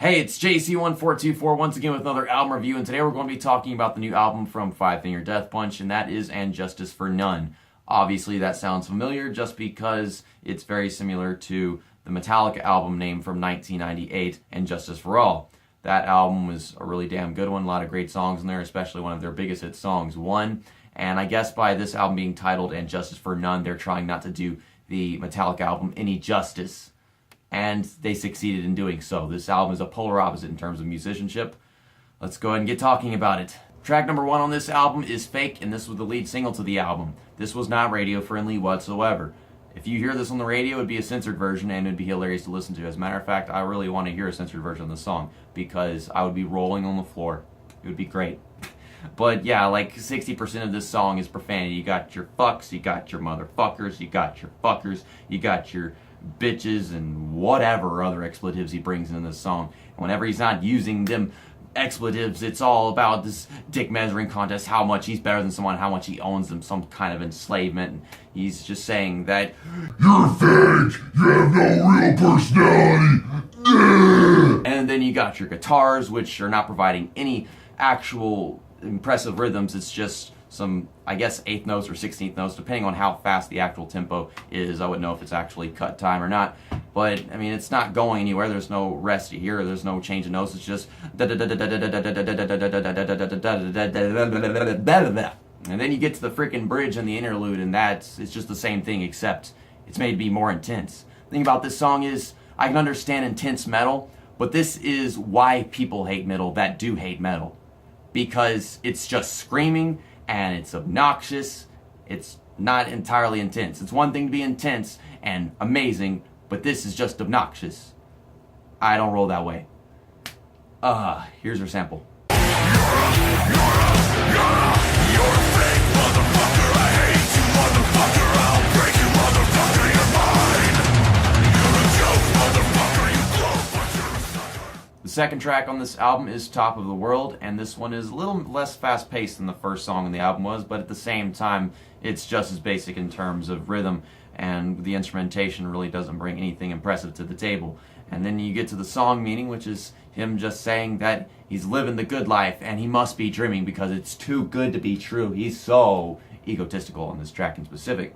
Hey, it's JC1424 once again with another album review, and today we're going to be talking about the new album from Five Finger Death Punch, and that is And Justice for None. Obviously, that sounds familiar just because it's very similar to the Metallica album name from 1998, And Justice for All. That album was a really damn good one, a lot of great songs in there, especially one of their biggest hit songs, One. And I guess by this album being titled And Justice for None, they're trying not to do the Metallica album any justice. And they succeeded in doing so. This album is a polar opposite in terms of musicianship. Let's go ahead and get talking about it. Track number 1 on this album is Fake, and this was the lead single to the album. This was not radio friendly whatsoever. If you hear this on the radio, it would be a censored version, and it would be hilarious to listen to. As a matter of fact, I really want to hear a censored version of the song, because I would be rolling on the floor. It would be great. But yeah, like 60% of this song is profanity. You got your fucks, you got your motherfuckers, you got your fuckers, you got your bitches, and whatever other expletives he brings in this song. And whenever he's not using them expletives, it's all about this dick measuring contest, how much he's better than someone, how much he owns them, some kind of enslavement. And he's just saying that you're fake, you have no real personality. And then you got your guitars, which are not providing any actual impressive rhythms. It's just some, I guess, 8th notes or 16th notes, depending on how fast the actual tempo is. I wouldn't know if it's actually cut time or not. But, I mean, it's not going anywhere. There's no rest here. There's no change of notes. It's just... And then you get to the freaking bridge and the interlude, and it's just the same thing, except it's made to be more intense. The thing about this song is, I can understand intense metal, but this is why people hate metal that do hate metal. Because it's just screaming, and it's obnoxious. It's not entirely intense. It's one thing to be intense and amazing, but this is just obnoxious. I don't roll that way. Here's our sample. You're a fake motherfucker, I hate you motherfucker, I'll break you motherfucker, you're mine. You're a joke motherfucker, you blow, but you're a sucker. The second track on this album is Top of the World, and this one is a little less fast-paced than the first song on the album was, but at the same time, it's just as basic in terms of rhythm, and the instrumentation really doesn't bring anything impressive to the table. And then you get to the song meaning, which is him just saying that he's living the good life, and he must be dreaming because it's too good to be true. He's so egotistical on this track in specific.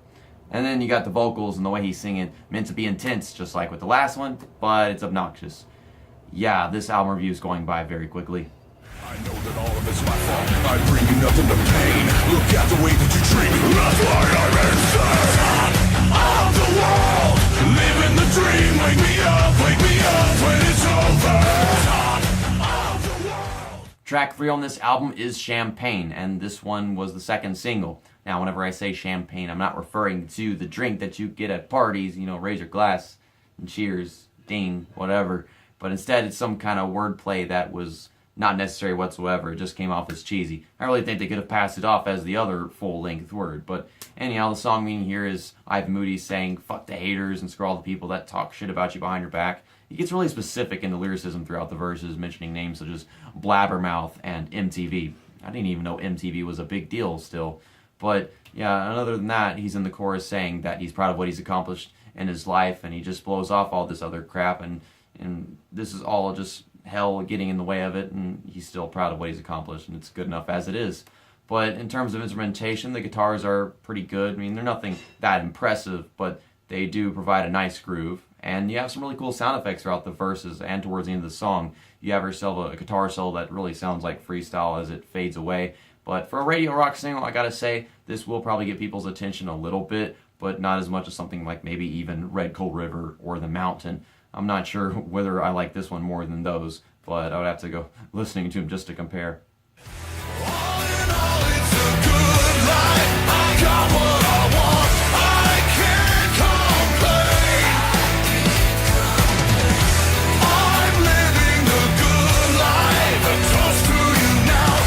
And then you got the vocals and the way he's singing, meant to be intense, just like with the last one, but it's obnoxious. Yeah, this album review is going by very quickly. I know that all of it's my fault. I bring you nothing but pain. Look at the way that you treat me. That's why I'm insane. Top of the world, living the dream. Wake me up when it's over. Top of the world. Track 3 on this album is Champagne, and this one was the second single. Now, whenever I say champagne, I'm not referring to the drink that you get at parties, you know, raise your glass and cheers, ding, whatever. But instead, it's some kind of wordplay that was not necessary whatsoever. It just came off as cheesy. I really think they could have passed it off as the other full-length word. But anyhow, the song meaning here is Ivan Moody saying, fuck the haters and screw all the people that talk shit about you behind your back. He gets really specific in the lyricism throughout the verses, mentioning names such as Blabbermouth and MTV. I didn't even know MTV was a big deal still. But yeah, and other than that, he's in the chorus saying that he's proud of what he's accomplished in his life, and he just blows off all this other crap, and this is all just hell getting in the way of it, and he's still proud of what he's accomplished, and it's good enough as it is. But in terms of instrumentation, the guitars are pretty good. I mean, they're nothing that impressive, but they do provide a nice groove, and you have some really cool sound effects throughout the verses and towards the end of the song. You have yourself a guitar solo that really sounds like freestyle as it fades away. But for a radio rock single, I gotta say, this will probably get people's attention a little bit, but not as much as something like maybe even Red Coal River or The Mountain. I'm not sure whether I like this one more than those, but I would have to go listening to them just to compare. All in all, it's a good life. I got what I want. I can't complain. I'm living the good life. A toast to you now.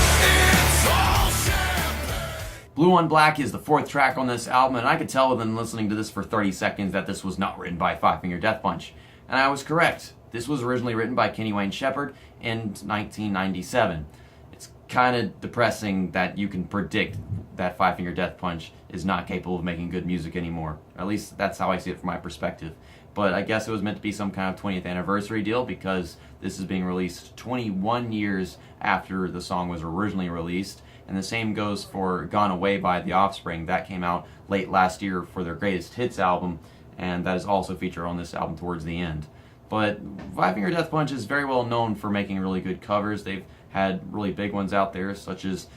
It's all champagne. Blue on Black is the 4th track on this album, and I could tell within listening to this for 30 seconds that this was not written by Five Finger Death Punch. And I was correct. This was originally written by Kenny Wayne Shepherd in 1997. It's kind of depressing that you can predict that Five Finger Death Punch is not capable of making good music anymore. At least that's how I see it from my perspective. but I guess it was meant to be some kind of 20th anniversary deal because this is being released 21 years after the song was originally released. And the same goes for Gone Away by The Offspring. That came out late last year for their greatest hits album, and that is also featured on this album towards the end. But Five Finger Death Punch is very well known for making really good covers. They've had really big ones out there, such as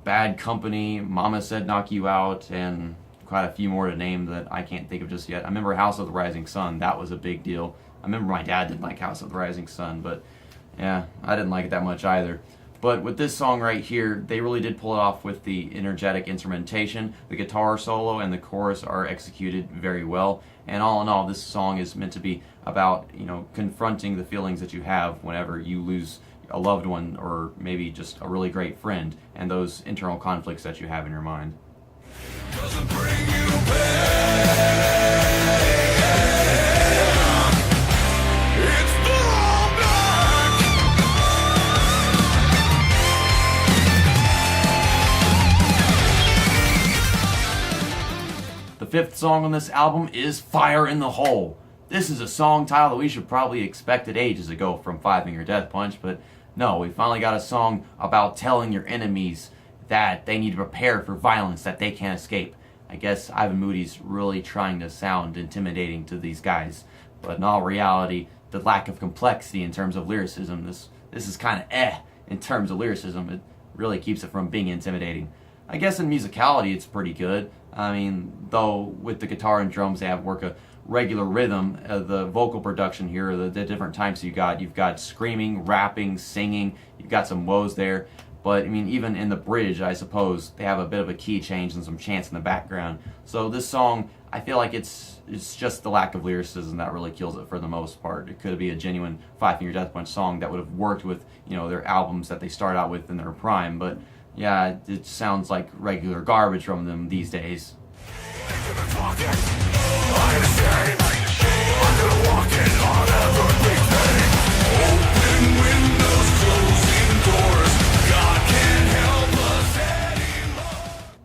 Bad Company, Mama Said Knock You Out, and quite a few more to name that I can't think of just yet. I remember House of the Rising Sun. That was a big deal. I remember my dad didn't like House of the Rising Sun, but yeah, I didn't like it that much either. But with this song right here, they really did pull it off with the energetic instrumentation. The guitar solo and the chorus are executed very well. And all in all, this song is meant to be about, confronting the feelings that you have whenever you lose a loved one or maybe just a really great friend and those internal conflicts that you have in your mind. Doesn't bring you back. It's throwback. The fifth song on this album is Fire in the Hole. This is a song title that we should probably expected ages ago from Five Finger Death Punch, but no, we finally got a song about telling your enemies that they need to prepare for violence that they can't escape. I guess Ivan Moody's really trying to sound intimidating to these guys, but in all reality, the lack of complexity in terms of lyricism, this is kind of in terms of lyricism. It really keeps it from being intimidating. I guess in musicality it's pretty good. I mean, though with the guitar and drums they have work a regular rhythm. The vocal production here, the different types you've got screaming, rapping, singing, you've got some woes there. But I mean, even in the bridge, I suppose they have a bit of a key change and some chants in the background. So this song, I feel like it's just the lack of lyricism that really kills it for the most part. It could be a genuine Five Finger Death Punch song that would have worked with their albums that they start out with in their prime. But yeah, it sounds like regular garbage from them these days.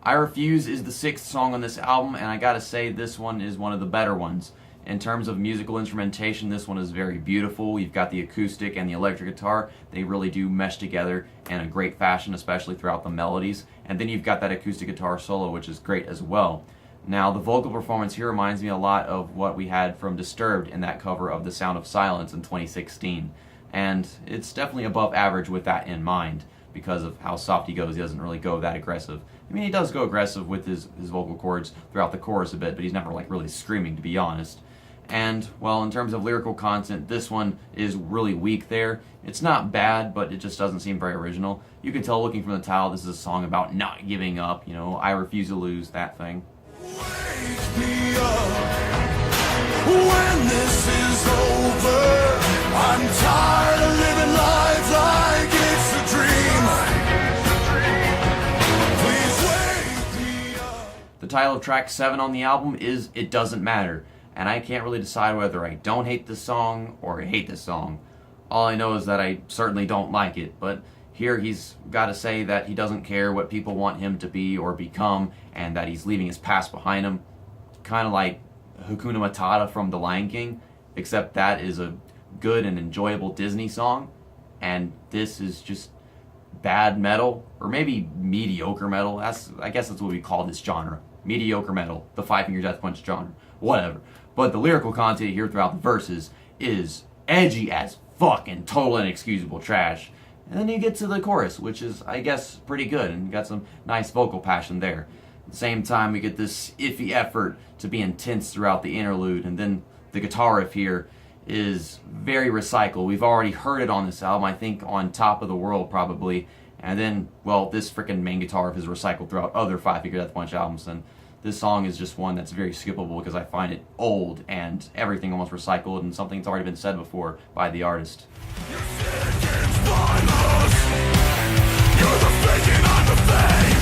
I Refuse is the sixth song on this album, and I gotta say this one is one of the better ones. In terms of musical instrumentation, this one is very beautiful. You've got the acoustic and the electric guitar. They really do mesh together in a great fashion, especially throughout the melodies. And then you've got that acoustic guitar solo, which is great as well. Now, the vocal performance here reminds me a lot of what we had from Disturbed in that cover of The Sound of Silence in 2016. And it's definitely above average with that in mind, because of how soft he goes. He doesn't really go that aggressive. I mean, he does go aggressive with his vocal cords throughout the chorus a bit, but he's never really screaming, to be honest. And, well, in terms of lyrical content, this one is really weak there. It's not bad, but it just doesn't seem very original. You can tell looking from the title, this is a song about not giving up, I refuse to lose, that thing. Wake me up when this is over. I'm tired of living life like it's a dream. Please wake me up. The title of track 7 on the album is It Doesn't Matter, and I can't really decide whether I don't hate this song or I hate this song. All I know is that I certainly don't like it, but here he's got to say that he doesn't care what people want him to be or become, and that he's leaving his past behind him. Kind of like Hakuna Matata from The Lion King, except that is a good and enjoyable Disney song, and this is just bad metal, or maybe mediocre metal. I guess that's what we call this genre. Mediocre metal, the Five Finger Death Punch genre, whatever. But the lyrical content here throughout the verses is edgy as fuck and total inexcusable trash. And then you get to the chorus, which is, I guess, pretty good, and got some nice vocal passion there. At the same time, we get this iffy effort to be intense throughout the interlude, and then the guitar riff here is very recycled. We've already heard it on this album, I think on Top of the World probably, and then, well, this freaking main guitar riff is recycled throughout other Five Finger Death Punch albums, and this song is just one that's very skippable because I find it old and everything almost recycled and something that's already been said before by the artist. You're sick and spineless. You're the fake and I'm the fame.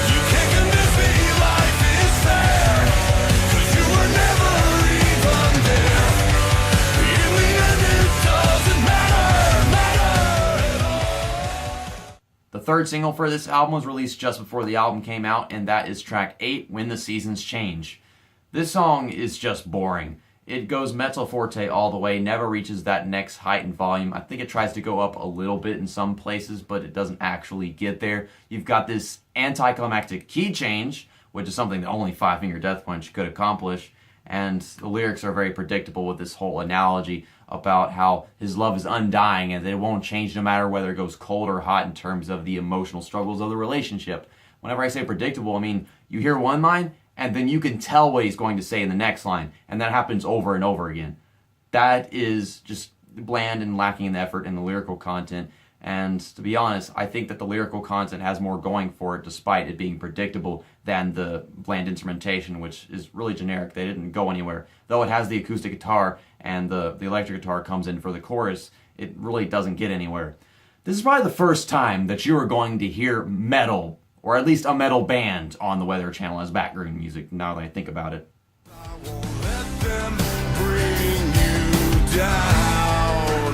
You can't convince me life is fair, 'cause you were never even there. In the end it doesn't matter at all. The third single for this album was released just before the album came out, and that is track 8, When the Seasons Change. This song is just boring. It goes mezzo forte all the way, never reaches that next height and volume. I think it tries to go up a little bit in some places, but it doesn't actually get there. You've got this anticlimactic key change, which is something that only Five Finger Death Punch could accomplish. And the lyrics are very predictable with this whole analogy about how his love is undying and that it won't change no matter whether it goes cold or hot in terms of the emotional struggles of the relationship. Whenever I say predictable, I mean you hear one line and then you can tell what he's going to say in the next line, and that happens over and over again. That is just bland and lacking in the effort and the lyrical content. And to be honest, I think that the lyrical content has more going for it despite it being predictable than the bland instrumentation, which is really generic. They didn't go anywhere. Though it has the acoustic guitar and the electric guitar comes in for the chorus, it really doesn't get anywhere. This is probably the first time that you are going to hear metal, or at least a metal band, on the Weather Channel as background music, now that I think about it. I won't let them bring you down.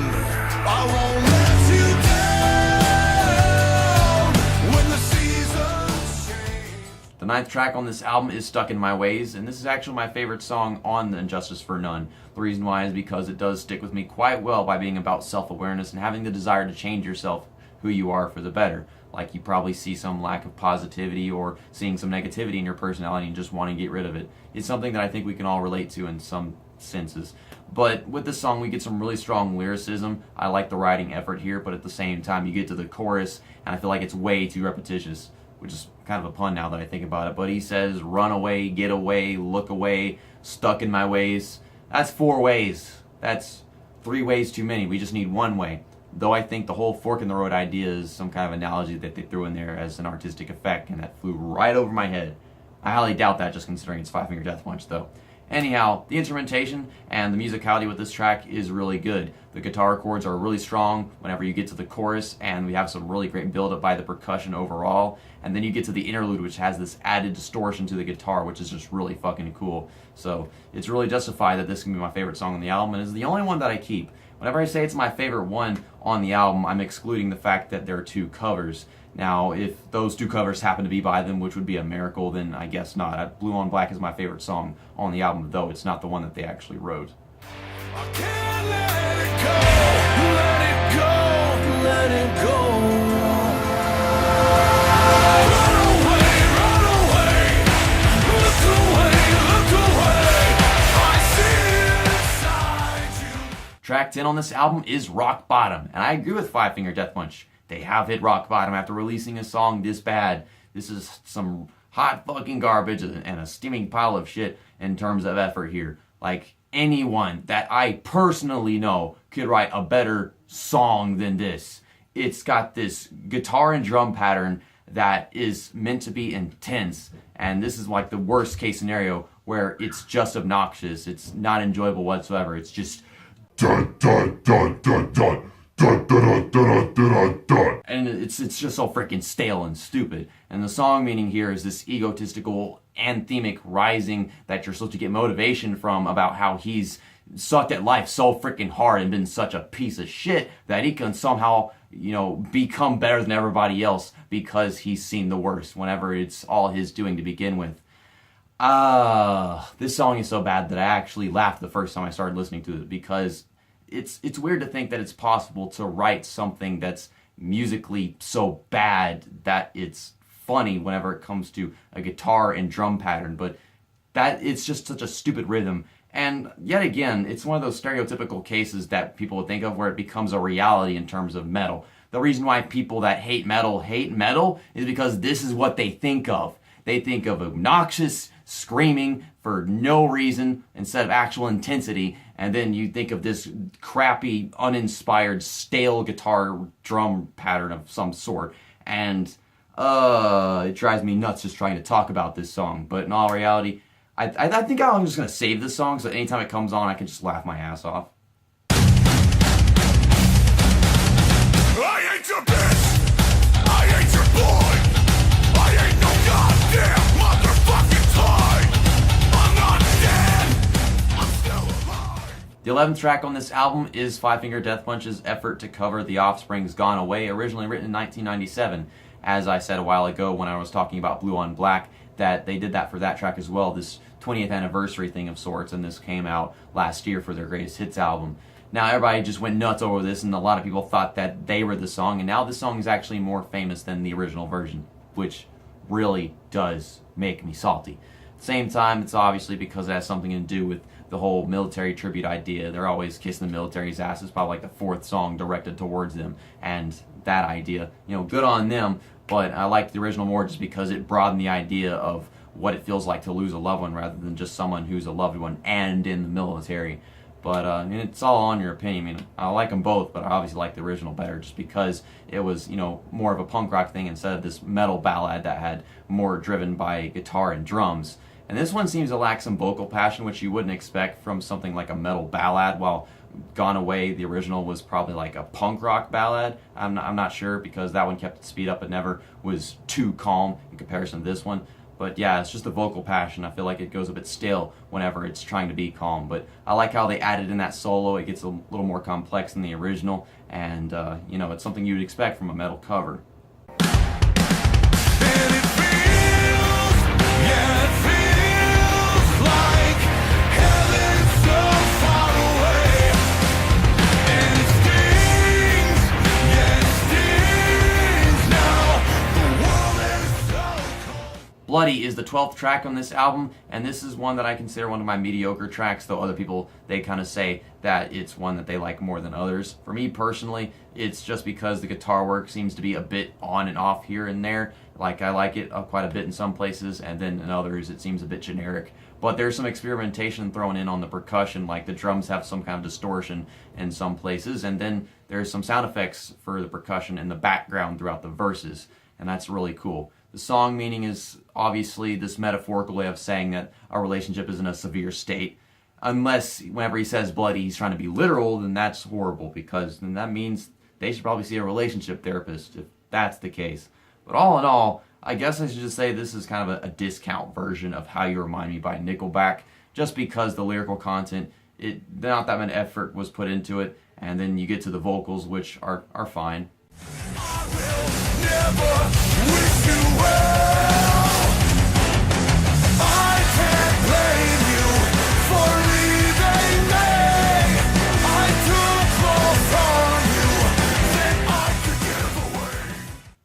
I won't let you down when the seasons change. The 9th track on this album is Stuck in My Ways, and this is actually my favorite song on the Injustice for None. The reason why is because it does stick with me quite well by being about self-awareness and having the desire to change yourself, who you are, for the better. Like you probably see some lack of positivity or seeing some negativity in your personality and just want to get rid of it. It's something that I think we can all relate to in some senses. But with this song, we get some really strong lyricism. I like the writing effort here, but at the same time, you get to the chorus, and I feel like it's way too repetitious, which is kind of a pun now that I think about it. But he says, run away, get away, look away, stuck in my ways. That's 4 ways. That's 3 ways too many. We just need 1 way. Though I think the whole fork in the road idea is some kind of analogy that they threw in there as an artistic effect, and that flew right over my head. I highly doubt that, just considering it's Five Finger Death Punch, though. Anyhow, the instrumentation and the musicality with this track is really good. The guitar chords are really strong whenever you get to the chorus, and we have some really great build-up by the percussion overall. And then you get to the interlude, which has this added distortion to the guitar, which is just really fucking cool. So it's really justified that this can be my favorite song on the album, and is the only one that I keep. Whenever I say it's my favorite one on the album, I'm excluding the fact that there are 2 covers. Now, if those 2 covers happen to be by them, which would be a miracle, then I guess not. Blue on Black is my favorite song on the album, though it's not the one that they actually wrote. I can't let it go, let it go, let it go. Run away, look away, I see it inside you. Track 10 on this album is Rock Bottom, and I agree with Five Finger Death Punch. They have hit rock bottom after releasing a song this bad. This is some hot fucking garbage and a steaming pile of shit in terms of effort here. Like, anyone that I personally know could write a better song than this. It's got this guitar and drum pattern that is meant to be intense, and this is like the worst case scenario where it's just obnoxious. It's not enjoyable whatsoever. It's just dun dun dun dun dun. Dun, dun, dun, dun, dun, dun. And it's just so freaking stale and stupid. And the song meaning here is this egotistical, anthemic rising that you're supposed to get motivation from about how he's sucked at life so freaking hard and been such a piece of shit that he can somehow, become better than everybody else because he's seen the worst whenever it's all his doing to begin with. This song is so bad that I actually laughed the first time I started listening to it, because it's weird to think that it's possible to write something that's musically so bad that it's funny whenever it comes to a guitar and drum pattern, but that it's just such a stupid rhythm. And yet again, it's one of those stereotypical cases that people would think of where it becomes a reality in terms of metal. The reason why people that hate metal is because this is what they think of. They think of obnoxious screaming for no reason instead of actual intensity, and then you think of this crappy, uninspired, stale guitar drum pattern of some sort, and it drives me nuts just trying to talk about this song. But in all reality, I think I'm just going to save this song so anytime it comes on I can just laugh my ass off. I ain't your bitch, I ain't your boy, I ain't no goddamn motherfucking toy, I'm not dead, I'm still alive. The 11th track on this album is Five Finger Death Punch's effort to cover The Offspring's Gone Away, originally written in 1997. As I said a while ago when I was talking about Blue on Black, that they did that for that track as well. This 20th anniversary thing of sorts, and this came out last year for their greatest hits album. Now everybody just went nuts over this, and a lot of people thought that they were the song, and now this song is actually more famous than the original version, which really does make me salty. At the same time, it's obviously because it has something to do with the whole military tribute idea. They're always kissing the military's ass. It's probably like the fourth song directed towards them, and that idea, good on them, but I like the original more just because it broadened the idea of what it feels like to lose a loved one rather than just someone who's a loved one and in the military. But it's all on your opinion. I like them both, but I obviously like the original better just because it was, more of a punk rock thing instead of this metal ballad that had more driven by guitar and drums. And this one seems to lack some vocal passion, which you wouldn't expect from something like a metal ballad, while Gone Away, the original, was probably like a punk rock ballad. I'm not sure, because that one kept its speed up. It never was too calm in comparison to this one. But yeah, it's just the vocal passion. I feel like it goes a bit stale whenever it's trying to be calm. But I like how they added in that solo. It gets a little more complex than the original. And, it's something you'd expect from a metal cover. And it feels, yeah, it feels like heaven's so far away. And it stings, yeah, it stings now. The world is so cold. Bloody is the 12th track on this album, and this is one that I consider one of my mediocre tracks, though other people, they kind of say that it's one that they like more than others. For me personally, it's just because the guitar work seems to be a bit on and off here and there. Like, I like it quite a bit in some places, and then in others it seems a bit generic. But there's some experimentation thrown in on the percussion, like the drums have some kind of distortion in some places, and then there's some sound effects for the percussion in the background throughout the verses, and that's really cool. The song meaning is obviously this metaphorical way of saying that a relationship is in a severe state. Unless whenever he says bloody, he's trying to be literal, then that's horrible, because then that means they should probably see a relationship therapist if that's the case. But all in all, I guess I should just say this is kind of a discount version of How You Remind Me by Nickelback, just because the lyrical content, not that much effort was put into it, and then you get to the vocals, which are fine. I will never wish you well. I can't blame you for leaving me. I took more from you than I could give away.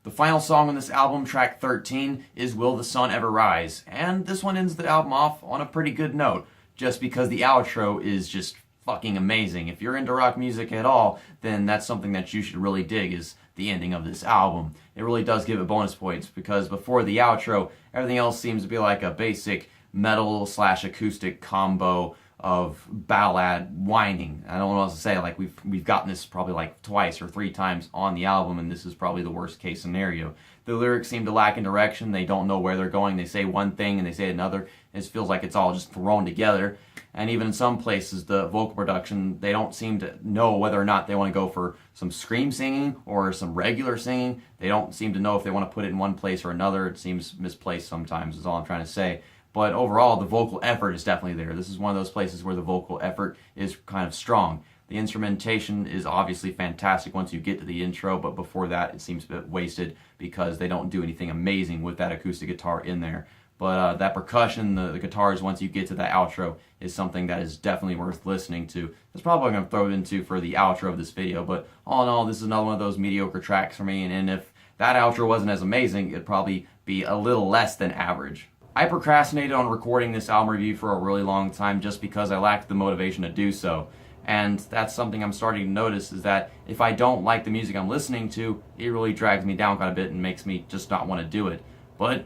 The final song on this album, track 13, is Will the Sun Ever Rise? And this one ends the album off on a pretty good note, just because the outro is just fucking amazing. If you're into rock music at all, then that's something that you should really dig, is the ending of this album. It really does give it bonus points, because before the outro, everything else seems to be like a basic metal / acoustic combo of ballad whining. I don't know what else to say. Like, we've gotten this probably like twice or 3 times on the album, and this is probably the worst case scenario. The lyrics seem to lack in direction. They don't know where they're going. They say one thing and they say another. It feels like it's all just thrown together. And even in some places, the vocal production, they don't seem to know whether or not they want to go for some scream singing or some regular singing. They don't seem to know if they want to put it in one place or another. It seems misplaced sometimes, is all I'm trying to say. But overall, the vocal effort is definitely there. This is one of those places where the vocal effort is kind of strong. The instrumentation is obviously fantastic once you get to the intro, but before that, it seems a bit wasted because they don't do anything amazing with that acoustic guitar in there. But that percussion, the guitars, once you get to that outro, is something that is definitely worth listening to. That's probably what I'm going to throw it into for the outro of this video. But all in all, this is another one of those mediocre tracks for me. And if that outro wasn't as amazing, it'd probably be a little less than average. I procrastinated on recording this album review for a really long time just because I lacked the motivation to do so. And that's something I'm starting to notice, is that if I don't like the music I'm listening to, it really drags me down quite a bit and makes me just not want to do it. But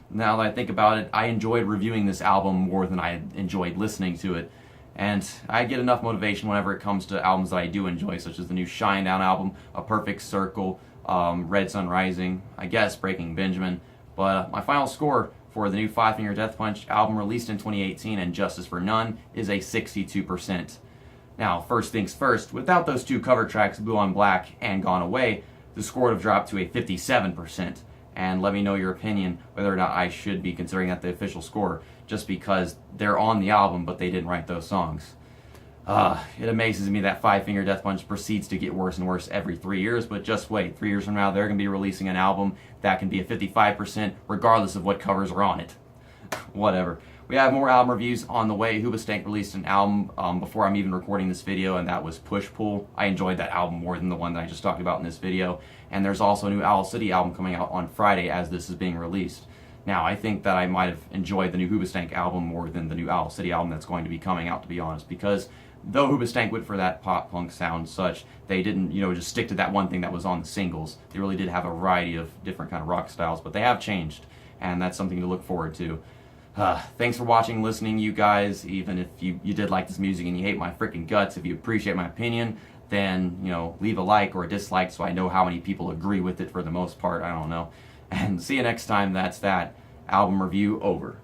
now that I think about it, I enjoyed reviewing this album more than I enjoyed listening to it. And I get enough motivation whenever it comes to albums that I do enjoy, such as the new Shinedown album, A Perfect Circle, Red Sun Rising, I guess Breaking Benjamin. But my final score for the new Five Finger Death Punch album released in 2018 and Justice for None is a 62%. Now, first things first, without those 2 cover tracks, Blue on Black and Gone Away, the score would have dropped to a 57%. And let me know your opinion whether or not I should be considering that the official score, just because they're on the album but they didn't write those songs. It amazes me that Five Finger Death Punch proceeds to get worse and worse every 3 years, but just wait, 3 years from now they're going to be releasing an album that can be a 55% regardless of what covers are on it. Whatever. We have more album reviews on the way. Hoobastank released an album before I'm even recording this video, and that was Push Pull. I enjoyed that album more than the one that I just talked about in this video. And there's also a new Owl City album coming out on Friday as this is being released. Now, I think that I might have enjoyed the new Hoobastank album more than the new Owl City album that's going to be coming out, to be honest, because though Hoobastank went for that pop punk sound such, they didn't, just stick to that one thing that was on the singles. They really did have a variety of different kind of rock styles, but they have changed, and that's something to look forward to. Thanks for watching, listening, you guys. Even if you did like this music and you hate my freaking guts, if you appreciate my opinion, then, leave a like or a dislike so I know how many people agree with it for the most part. I don't know. And see you next time. That's that. Album review over.